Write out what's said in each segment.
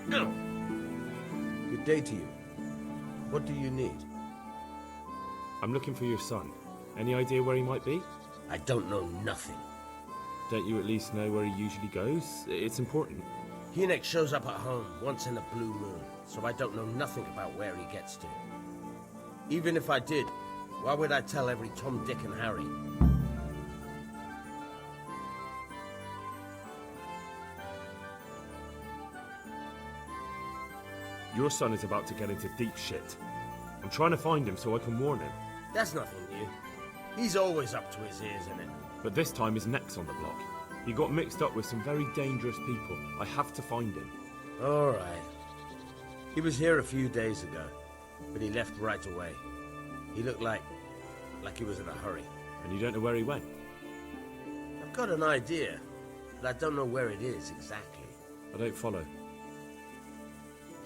Good day to you. What do you need? I'm looking for your son. Any idea where he might be? I don't know nothing. Don't you at least know where he usually goes? It's important. Hynek shows up at home once in a blue moon, so I don't know nothing about where he gets to. Even if I did, why would I tell every Tom, Dick, and Harry? Your son is about to get into deep shit. I'm trying to find him so I can warn him. That's nothing new. He's always up to his ears in it. But this time his neck's on the block. He got mixed up with some very dangerous people. I have to find him. All right. He was here a few days ago, but he left right away. He looked like he was in a hurry. And you don't know where he went? I've got an idea, but I don't know where it is exactly. I don't follow.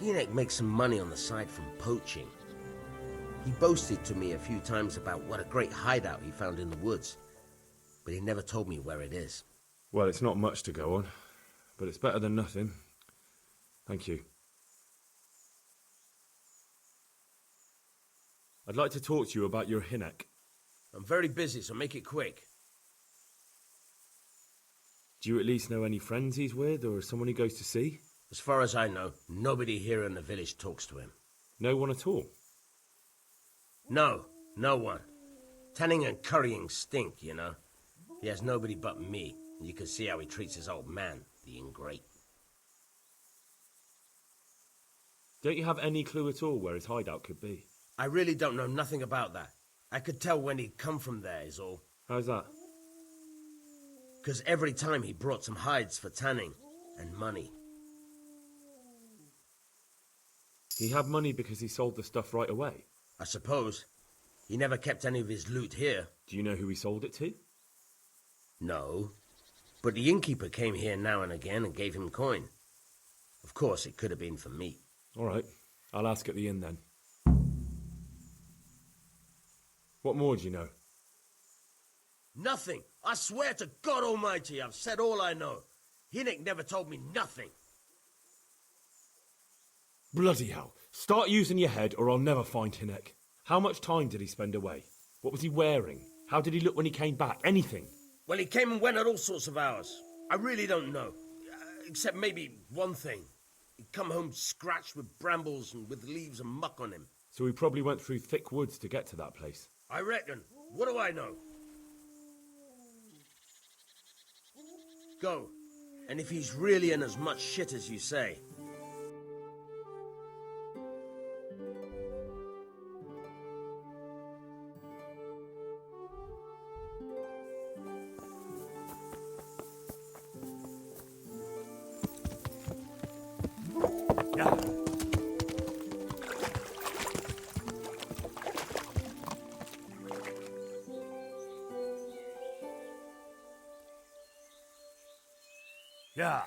Hynek makes some money on the side from poaching. He boasted to me a few times about what a great hideout he found in the woods, but he never told me where it is. Well, it's not much to go on, but it's better than nothing. Thank you. I'd like to talk to you about your Hynek. I'm very busy, so make it quick. Do you at least know any friends he's with, or someone he goes to see? As far as I know, nobody here in the village talks to him. No one at all? No, no one. Tanning and currying stink, you know. He has nobody but me, and you can see how he treats his old man, the ingrate. Don't you have any clue at all where his hideout could be? I really don't know nothing about that. I could tell when he'd come from there, is all. How's that? 'Cause every time he brought some hides for tanning, and money. He had money because he sold the stuff right away? I suppose. He never kept any of his loot here. Do you know who he sold it to? No. But the innkeeper came here now and again and gave him coin. Of course, it could have been for me. All right. I'll ask at the inn then. What more do you know? Nothing. I swear to God Almighty, I've said all I know. Hynek never told me nothing. Bloody hell. Start using your head or I'll never find Hynek. How much time did he spend away? What was he wearing? How did he look when he came back? Anything? Well, he came and went at all sorts of hours. I really don't know. Except maybe one thing. He'd come home scratched with brambles and with leaves and muck on him. So he probably went through thick woods to get to that place. I reckon. What do I know? Go. And if he's really in as much shit as you say... Yeah.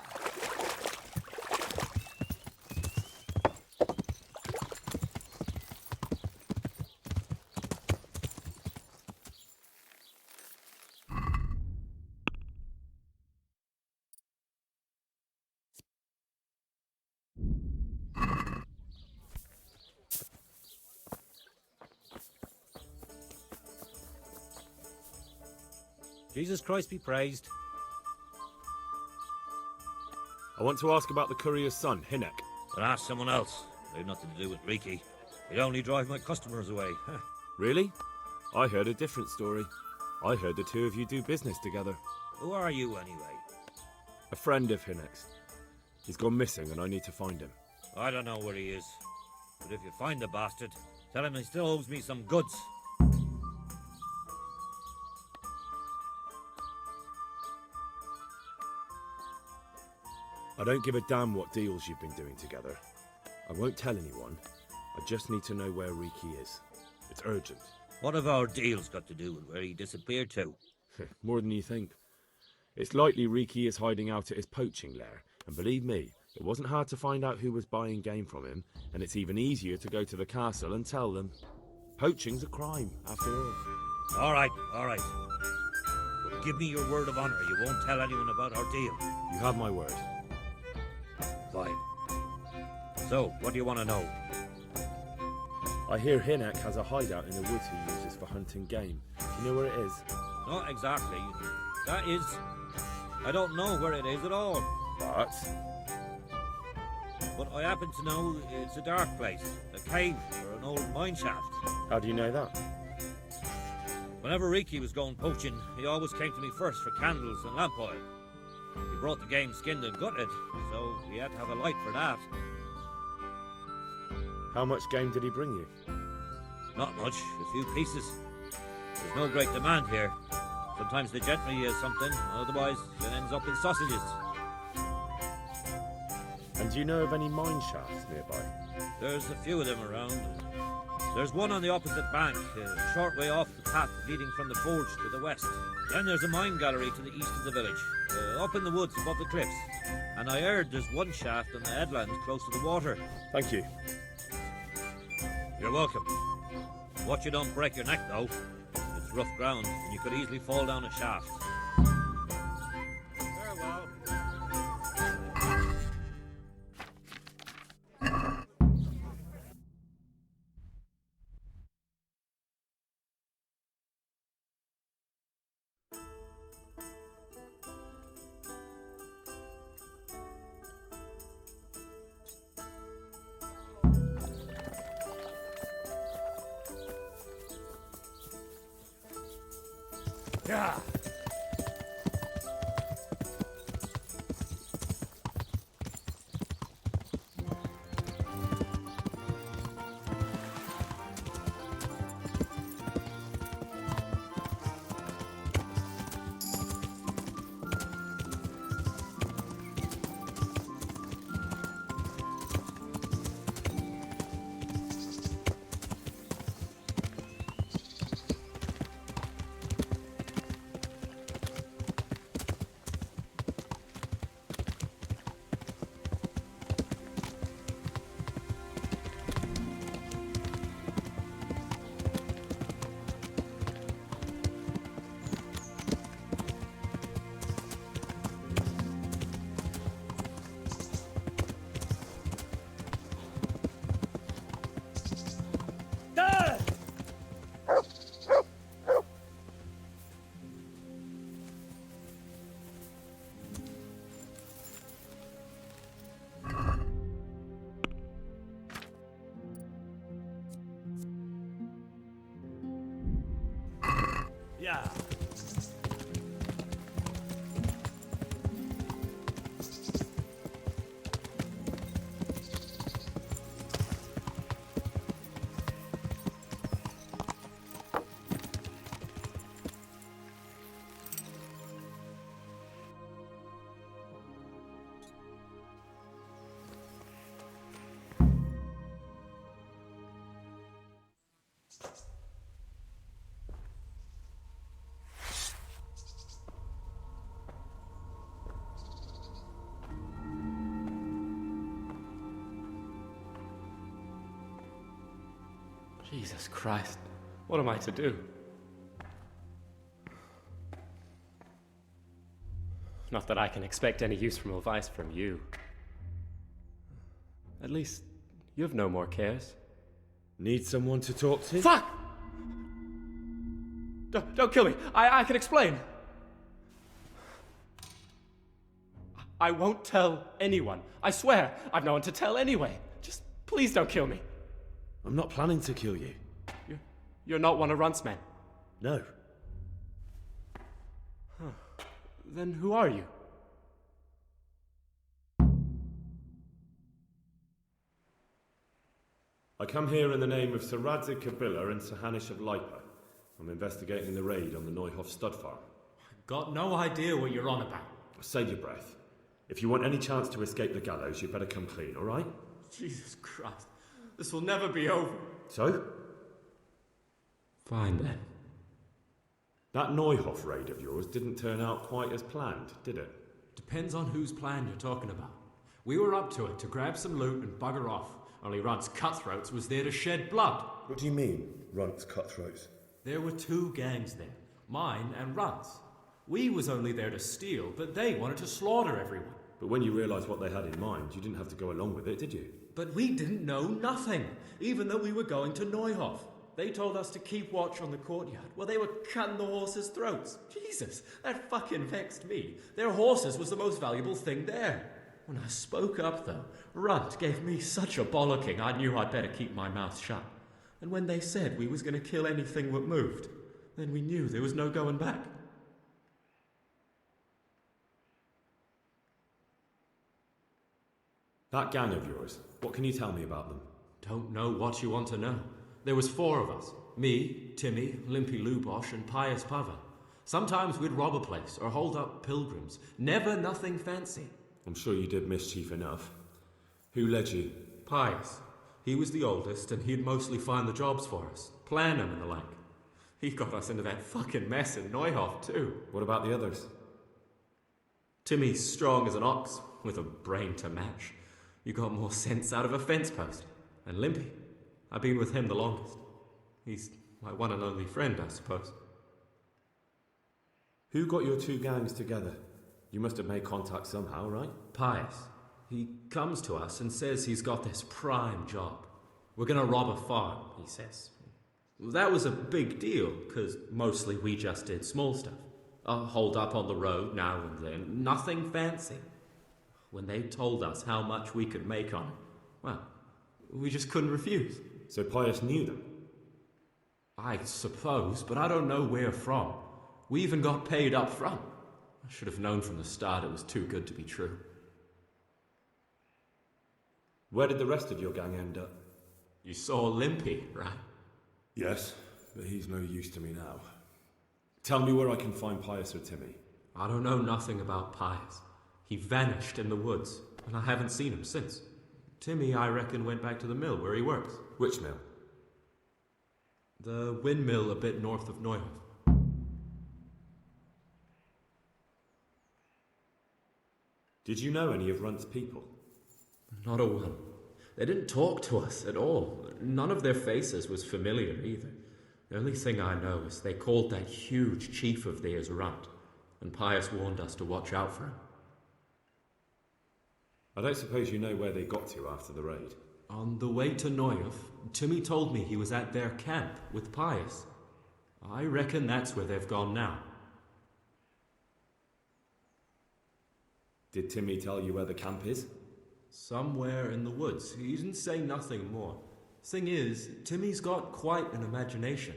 Jesus Christ be praised. I want to ask about the courier's son, Hynek. But ask someone else. They've nothing to do with Riki. They only drive my customers away. Really? I heard a different story. I heard the two of you do business together. Who are you, anyway? A friend of Hynek's. He's gone missing and I need to find him. I don't know where he is. But if you find the bastard, tell him he still owes me some goods. I don't give a damn what deals you've been doing together. I won't tell anyone. I just need to know where Riki is. It's urgent. What have our deals got to do with where he disappeared to? More than you think. It's likely Riki is hiding out at his poaching lair, and believe me, it wasn't hard to find out who was buying game from him, and it's even easier to go to the castle and tell them. Poaching's a crime, after all. All right. But give me your word of honor you won't tell anyone about our deal. You have my word. Fine. So, what do you want to know? I hear Hinek has a hideout in the woods he uses for hunting game. Do you know where it is? Not exactly. That is... I don't know where it is at all. But I happen to know it's a dark place. A cave or an old mine shaft. How do you know that? Whenever Riki was going poaching, he always came to me first for candles and lamp oil. He brought the game skinned and gutted, so we had to have a light for that. How much game did he bring you? Not much, a few pieces. There's no great demand here. Sometimes the gentry has something, otherwise it ends up in sausages. And do you know of any mine shafts nearby? There's a few of them around. There's one on the opposite bank, a short way off the path leading from the forge to the west. Then there's a mine gallery to the east of the village, up in the woods above the cliffs. And I heard there's one shaft on the headland close to the water. Thank you. You're welcome. Watch you don't break your neck, though. It's rough ground, and you could easily fall down a shaft. Farewell. Yeah. Yeah. Jesus Christ, what am I to do? Not that I can expect any useful advice from you. At least, you have no more cares. Need someone to talk to? Fuck! Don't kill me. I can explain. I won't tell anyone. I swear, I've no one to tell anyway. Just please don't kill me. I'm not planning to kill you. You're not one of Runt's men? No. Huh. Then who are you? I come here in the name of Sir Radzig Kabila and Sir Hanish of Lipa. I'm investigating the raid on the Neuhoff stud farm. Got no idea what you're on about. Save your breath. If you want any chance to escape the gallows, you better come clean, all right? Jesus Christ. This will never be over. So? Fine then. That Neuhoff raid of yours didn't turn out quite as planned, did it? Depends on whose plan you're talking about. We were up to it to grab some loot and bugger off. Only Runt's cutthroats was there to shed blood. What do you mean, Runt's cutthroats? There were two gangs there, mine and Runt's. We was only there to steal, but they wanted to slaughter everyone. But when you realised what they had in mind, you didn't have to go along with it, did you? But we didn't know nothing, even though we were going to Neuhof. They told us to keep watch on the courtyard while they were cutting the horses' throats. Jesus, that fucking vexed me. Their horses was the most valuable thing there. When I spoke up, though, Runt gave me such a bollocking I knew I'd better keep my mouth shut. And when they said we was going to kill anything that moved, then we knew there was no going back. That gang of yours, what can you tell me about them? Don't know what you want to know. There was 4 of us. Me, Timmy, Limpy Lubosh, and Pius Pava. Sometimes we'd rob a place or hold up pilgrims. Never nothing fancy. I'm sure you did mischief enough. Who led you? Pius. He was the oldest, and he'd mostly find the jobs for us. Plan them and the like. He got us into that fucking mess in Neuhof, too. What about the others? Timmy's strong as an ox, with a brain to match. You got more sense out of a fence post. And Limpy. I've been with him the longest. He's my one and only friend, I suppose. Who got your 2 gangs together? You must have made contact somehow, right? Pius. He comes to us and says he's got this prime job. We're gonna rob a farm, he says. That was a big deal, because mostly we just did small stuff. Hold up on the road now and then. Nothing fancy. When they told us how much we could make on it, well, we just couldn't refuse. So Pius knew them? I suppose, but I don't know where from. We even got paid up front. I should have known from the start it was too good to be true. Where did the rest of your gang end up? You saw Limpy, right? Yes, but he's no use to me now. Tell me where I can find Pius or Timmy. I don't know nothing about Pius. He vanished in the woods, and I haven't seen him since. Timmy, I reckon, went back to the mill where he works. Which mill? The windmill a bit north of Neuhof. Did you know any of Runt's people? Not a one. They didn't talk to us at all. None of their faces was familiar either. The only thing I know is they called that huge chief of theirs Runt, and Pius warned us to watch out for him. I don't suppose you know where they got to after the raid? On the way to Neuhof, Timmy told me he was at their camp with Pius. I reckon that's where they've gone now. Did Timmy tell you where the camp is? Somewhere in the woods. He didn't say nothing more. Thing is, Timmy's got quite an imagination.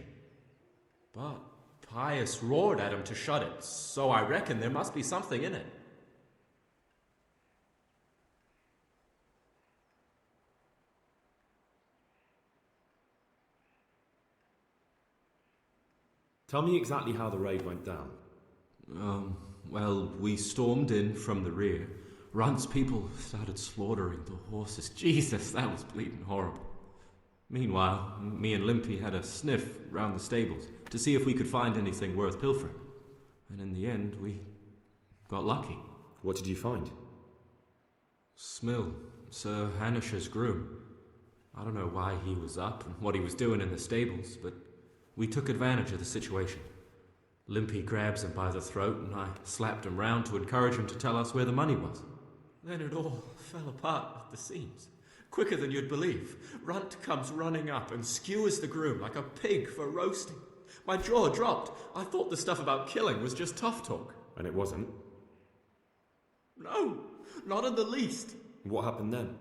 But Pius roared at him to shut it, so I reckon there must be something in it. Tell me exactly how the raid went down. Well, we stormed in from the rear. Runt's people started slaughtering the horses. Jesus, that was bleeding horrible. Meanwhile, me and Limpy had a sniff round the stables to see if we could find anything worth pilfering. And in the end, we got lucky. What did you find? Smill, Sir Hanish's groom. I don't know why he was up and what he was doing in the stables, but we took advantage of the situation. Limpy grabs him by the throat and I slapped him round to encourage him to tell us where the money was. Then it all fell apart at the seams. Quicker than you'd believe. Runt comes running up and skewers the groom like a pig for roasting. My jaw dropped. I thought the stuff about killing was just tough talk. And it wasn't? No, not in the least. What happened then?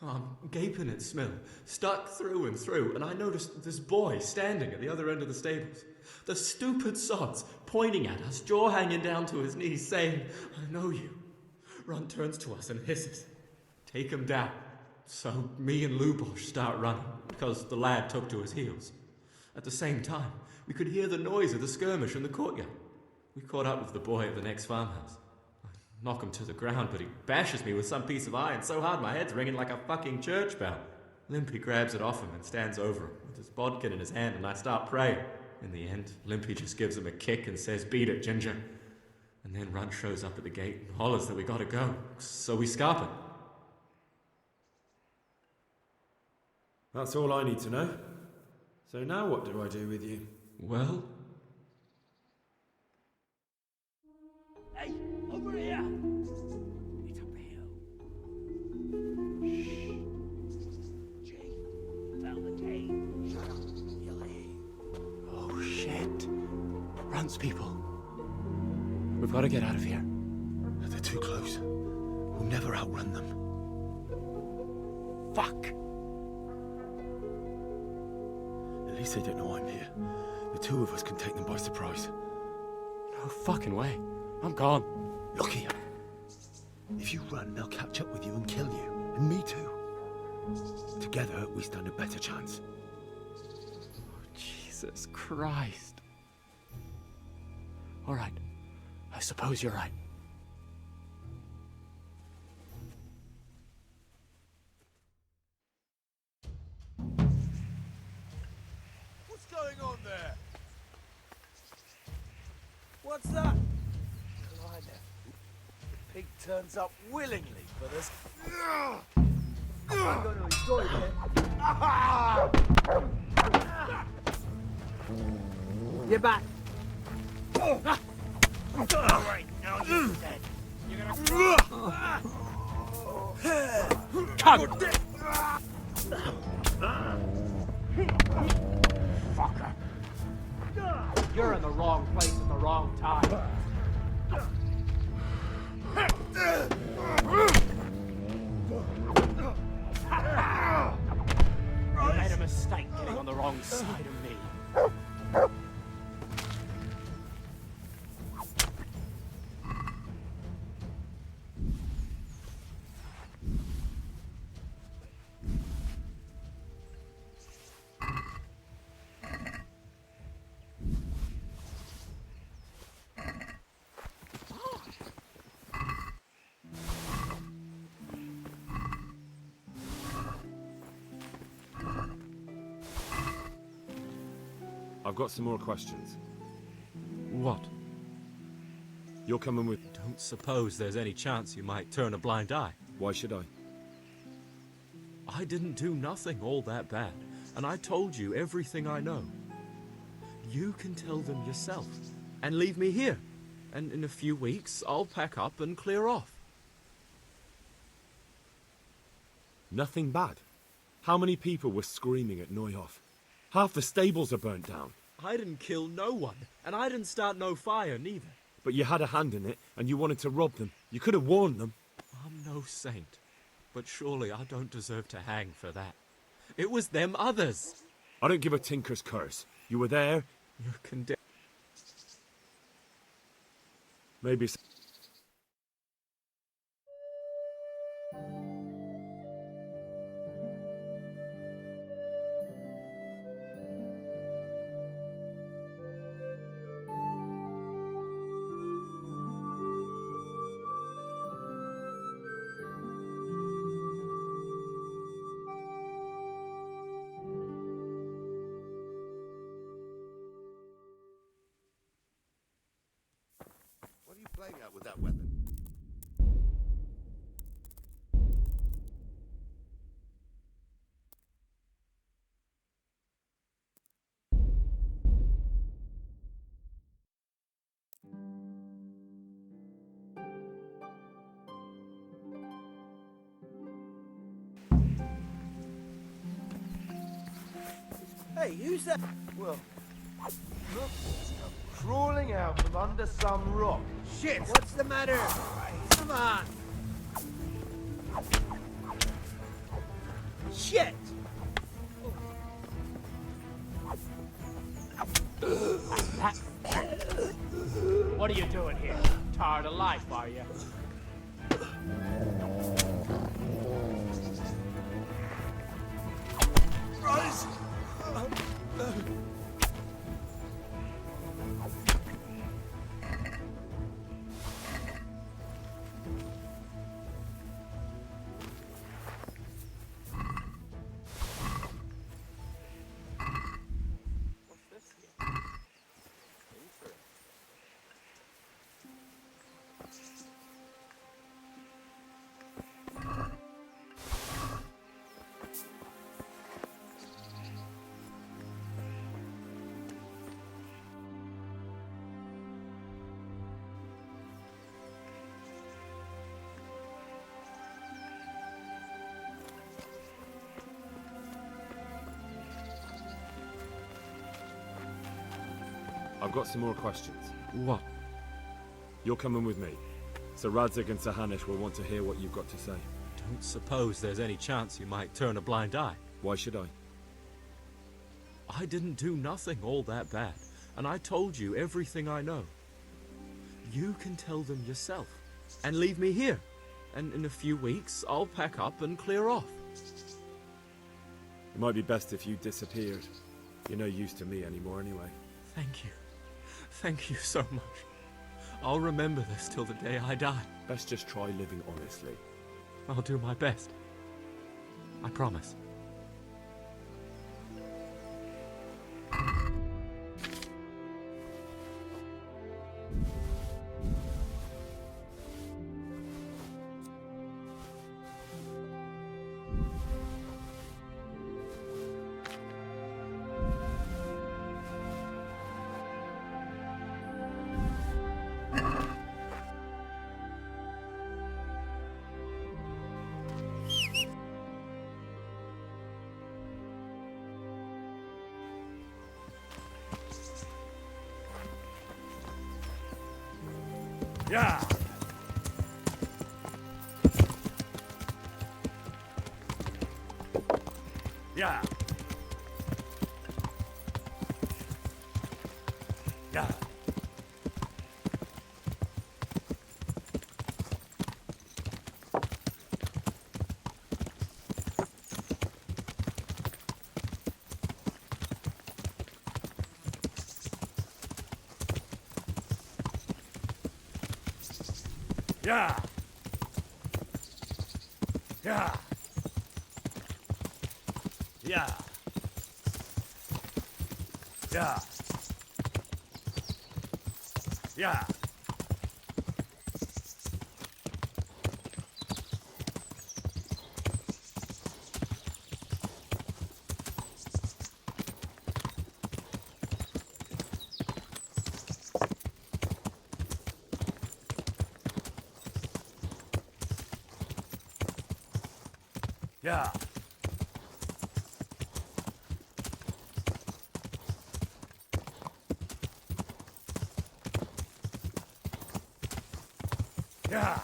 I'm gaping at Smill, stuck through and through, and I noticed this boy standing at the other end of the stables. The stupid sods pointing at us, jaw hanging down to his knees, saying, "I know you." Runt turns to us and hisses, "Take him down." So me and Lubosh start running, because the lad took to his heels. At the same time, we could hear the noise of the skirmish in the courtyard. We caught up with the boy at the next farmhouse. I knock him to the ground, but he bashes me with some piece of iron so hard my head's ringing like a fucking church bell. Limpy grabs it off him and stands over him with his bodkin in his hand, and I start praying. In the end, Limpy just gives him a kick and says, "Beat it, Ginger." And then Runt shows up at the gate and hollers that we gotta go, so we scarp it. That's all I need to know. So now what do I do with you? Well, Hey, over here! townspeople. We've got to get out of here. They're too close. We'll never outrun them. Fuck! At least they don't know I'm here. The two of us can take them by surprise. No fucking way. I'm gone. Look here. If you run, they'll catch up with you and kill you. And me too. Together, we stand a better chance. Jesus Christ. All right. I suppose you're right. What's going on there? What's that? Blimey. The pig turns up willingly for this. I'm going to enjoy it. Get back. Alright, now you're dead. You're gonna Cunt! Fucker. You're in the wrong place at the wrong time. You made a mistake getting on the wrong side of me. I've got some more questions. What? You're coming with... Don't suppose there's any chance you might turn a blind eye. Why should I? I didn't do nothing all that bad, and I told you everything I know. You can tell them yourself, and leave me here. And in a few weeks, I'll pack up and clear off. Nothing bad. How many people were screaming at Neuhoff? Half the stables are burnt down. I didn't kill no one, and I didn't start no fire neither. But you had a hand in it, and you wanted to rob them. You could have warned them. I'm no saint, but surely I don't deserve to hang for that. It was them others. I don't give a tinker's curse. You were there. You're condemned. Maybe... What are you playing at with that weapon? Hey, who's that? Well, look, crawling out from under some rock. Shit! What's the matter? Come on! Shit! What are you doing here? Tired of life, are you? Rise! I've got some more questions. What? You're coming with me. Sir Radzig and Sir Hanush will want to hear what you've got to say. Don't suppose there's any chance you might turn a blind eye. Why should I? I didn't do nothing all that bad, and I told you everything I know. You can tell them yourself, and leave me here. And in a few weeks, I'll pack up and clear off. It might be best if you disappeared. You're no use to me anymore anyway. Thank you. Thank you so much. I'll remember this till the day I die. Best just try living honestly. I'll do my best. I promise. Yeah! Yeah! Yeah! Yeah! Yeah! Yeah! Yeah! Yeah! Yeah! Yeah!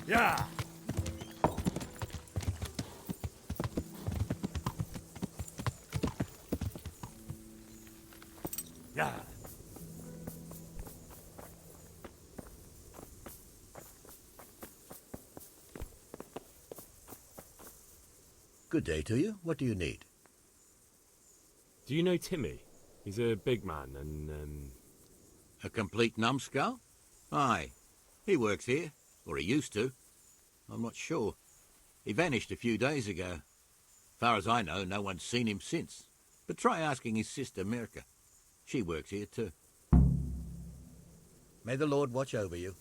Yeah! Yeah! Good day to you. What do you need? Do you know Timmy? He's a big man and, A complete numbskull? Aye. He works here. Or he used to. I'm not sure. He vanished a few days ago. Far as I know, no one's seen him since. But try asking his sister, Mirka. She works here too. May the Lord watch over you.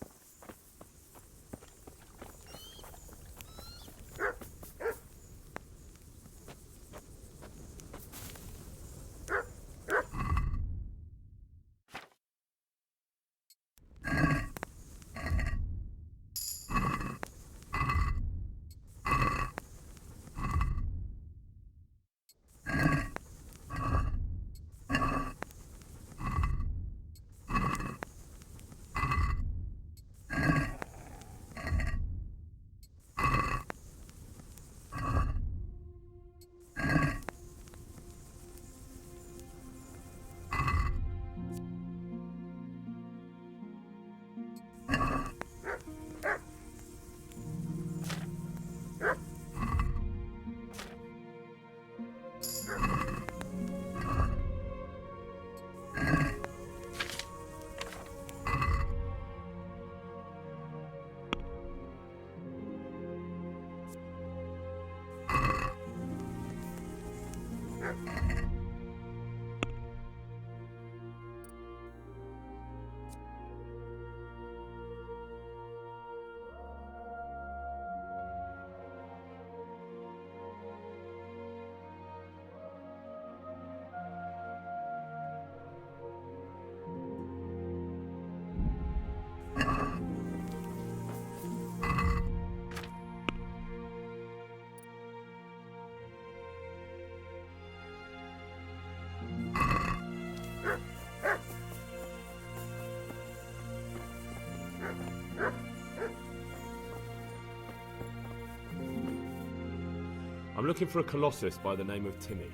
I'm looking for a colossus by the name of Timmy.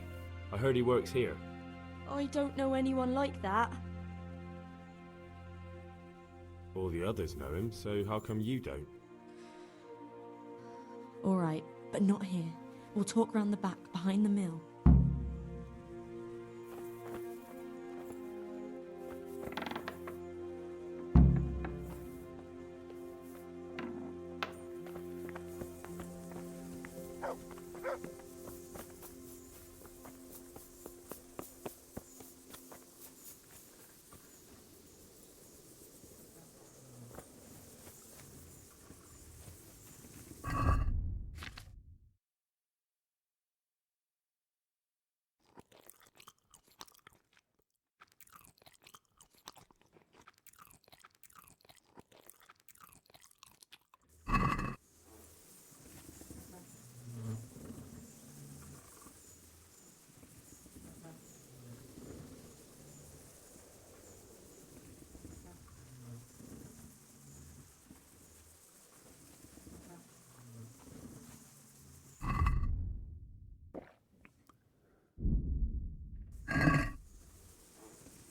I heard he works here. I don't know anyone like that. All the others know him, so how come you don't? All right, but not here. We'll talk round the back, behind the mill.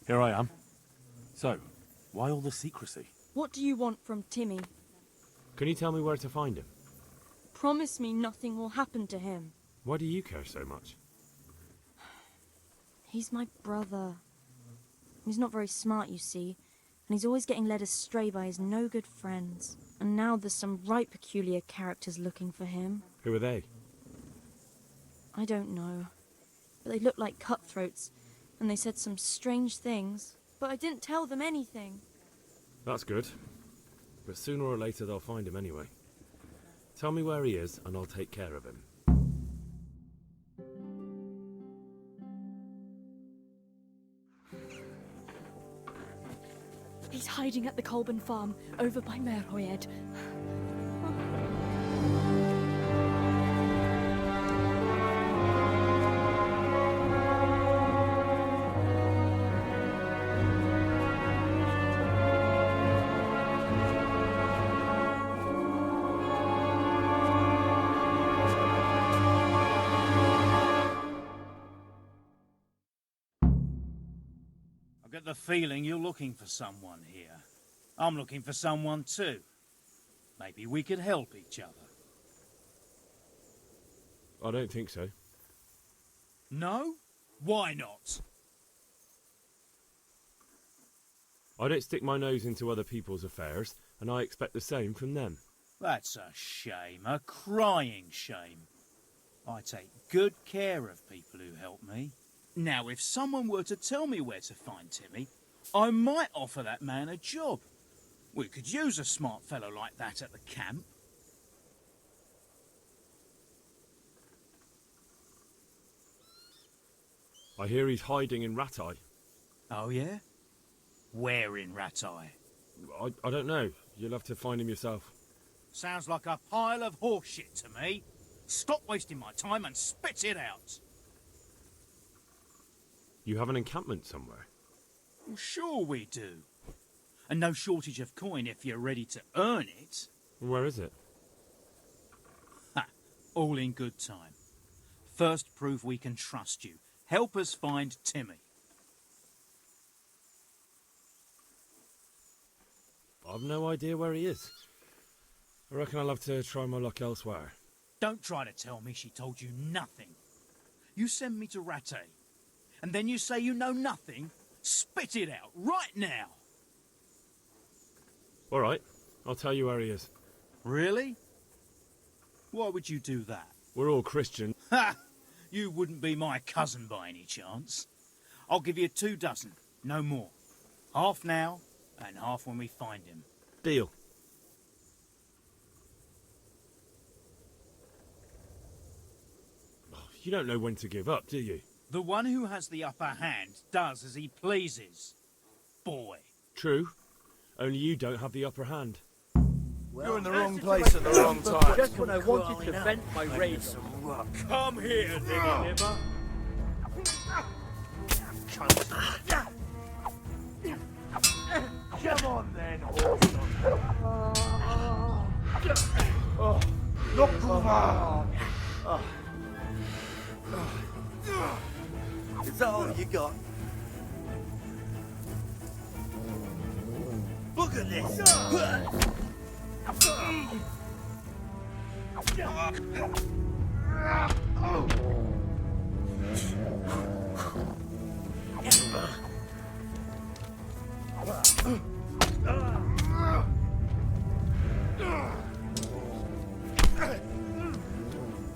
Here I am. So, why all the secrecy? What do you want from Timmy? Can you tell me where to find him? Promise me nothing will happen to him. Why do you care so much? He's my brother. He's not very smart, you see, and he's always getting led astray by his no-good friends. And now there's some right peculiar characters looking for him. Who are they? I don't know, but they look like cutthroats, and they said some strange things, but I didn't tell them anything. That's good. But sooner or later they'll find him anyway. Tell me where he is, and I'll take care of him. He's hiding at the Colburn farm, over by Merhoyed. I get the feeling you're looking for someone here. I'm looking for someone too. Maybe we could help each other. I don't think so. No? Why not? I don't stick my nose into other people's affairs, and I expect the same from them. That's a shame, a crying shame. I take good care of people who help me. Now, if someone were to tell me where to find Timmy, I might offer that man a job. We could use a smart fellow like that at the camp. I hear he's hiding in Ratai. Oh, yeah? Where in Ratai? I don't know. You'll have to find him yourself. Sounds like a pile of horseshit to me. Stop wasting my time and spit it out. You have an encampment somewhere? Well, sure we do. And no shortage of coin if you're ready to earn it. Where is it? Ha! All in good time. First, prove we can trust you. Help us find Timmy. I've no idea where he is. I reckon I'll have to try my luck elsewhere. Don't try to tell me she told you nothing. You send me to Rattay, and then you say you know nothing? Spit it out, right now! All right, I'll tell you where he is. Really? Why would you do that? We're all Christian. Ha! You wouldn't be my cousin by any chance. I'll give you 2 dozen, no more. Half now, and half when we find him. Deal. You don't know when to give up, do you? The one who has the upper hand does as he pleases. Boy. True. Only you don't have the upper hand. You're in the wrong place at the wrong time. Just when I wanted to vent my rage. Come here, nigger liver. Come on then, horse. Is that all you got? Look at this!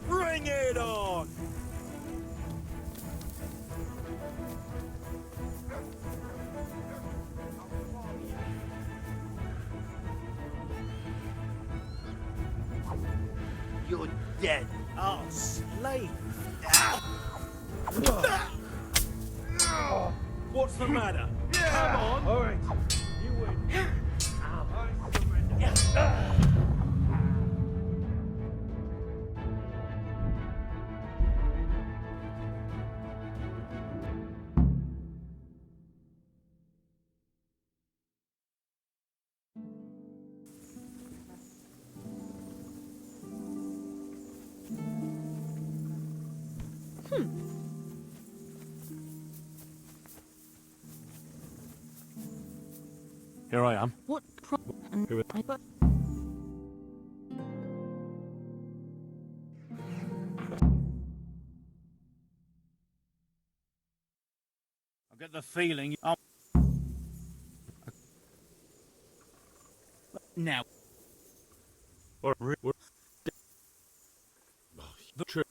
Bring it on! You're dead. Oh, slave! What's the matter? Come on! All right. You win. Here I am. What problem? Who is- I got. I get the feeling. I'm... Now, We're the trip.